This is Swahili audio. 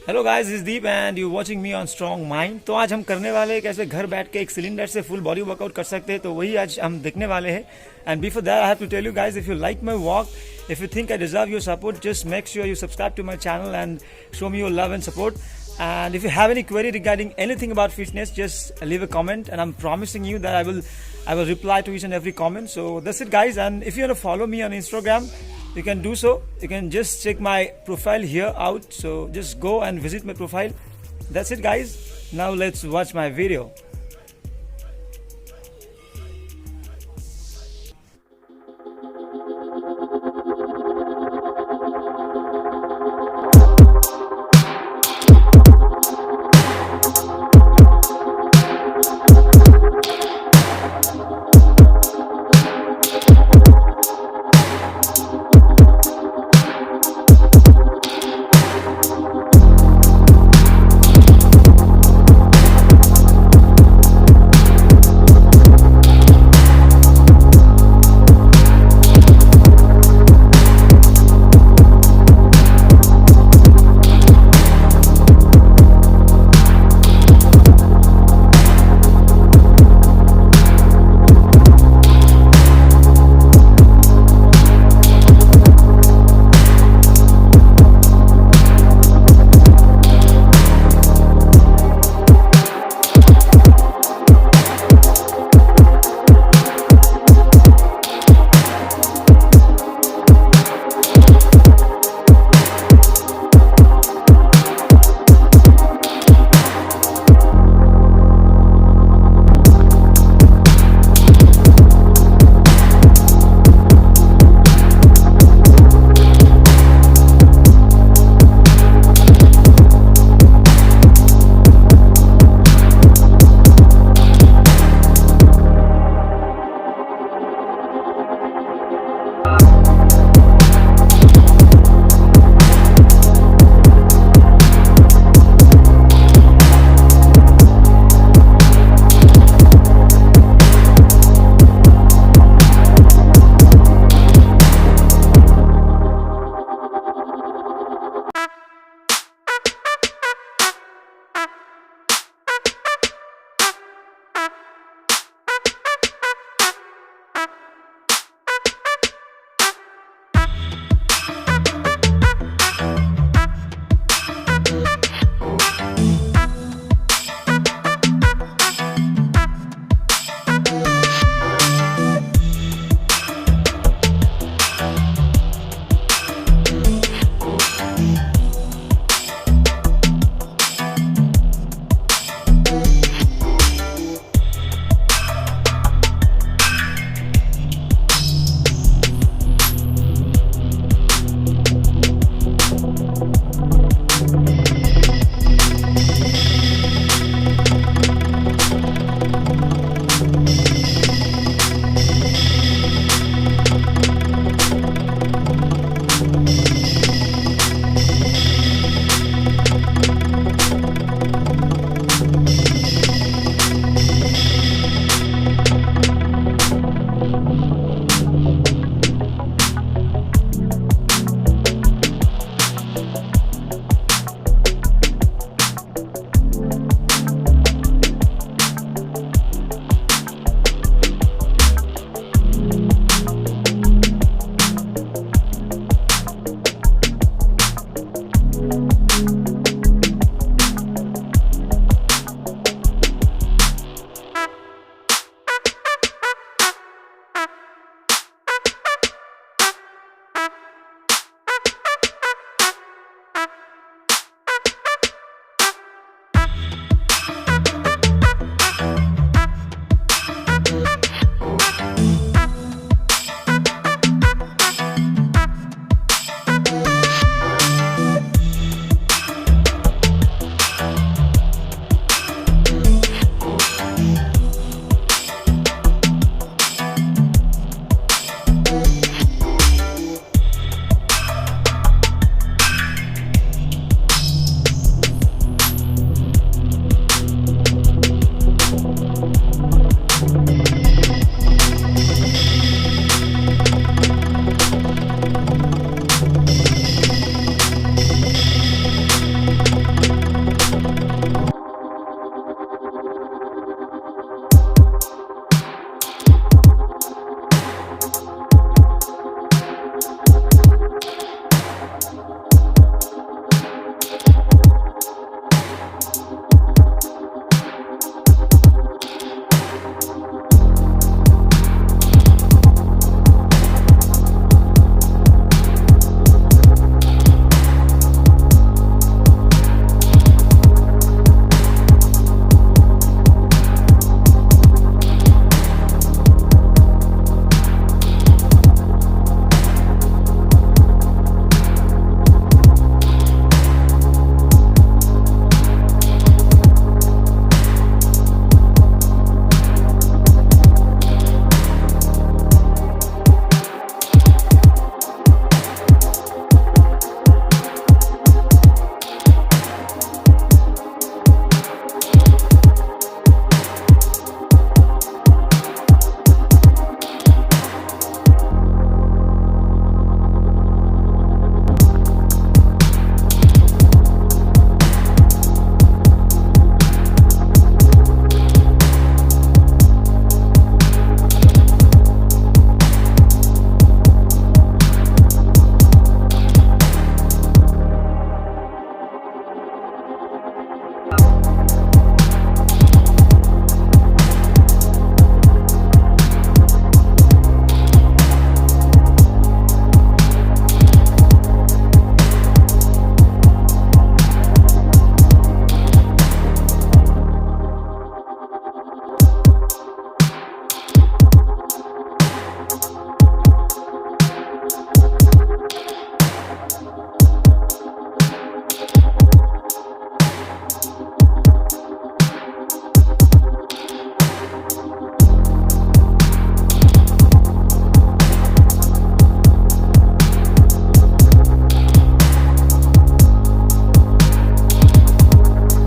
Hello guys, is Deep and you watching me on strong mind. तो आज हम करने वाले हैं कैसे घर बैठ के एक सिलेंडर से फुल बॉडी वर्कआउट कर सकते हैं, तो वही आज हम देखने वाले हैं। And before that I have to tell you guys, if you like my walk, if you think I deserve your support, just make sure you subscribe to my channel and show me your love and support. And if you have any query regarding anything about fitness, just leave a comment and I'm promising you that I will reply to each and every comment. So that's it guys, and if you want to follow me on Instagram, you can do so. You can just check my profile here out, so just go and visit my profile. That's it guys, now let's watch my video.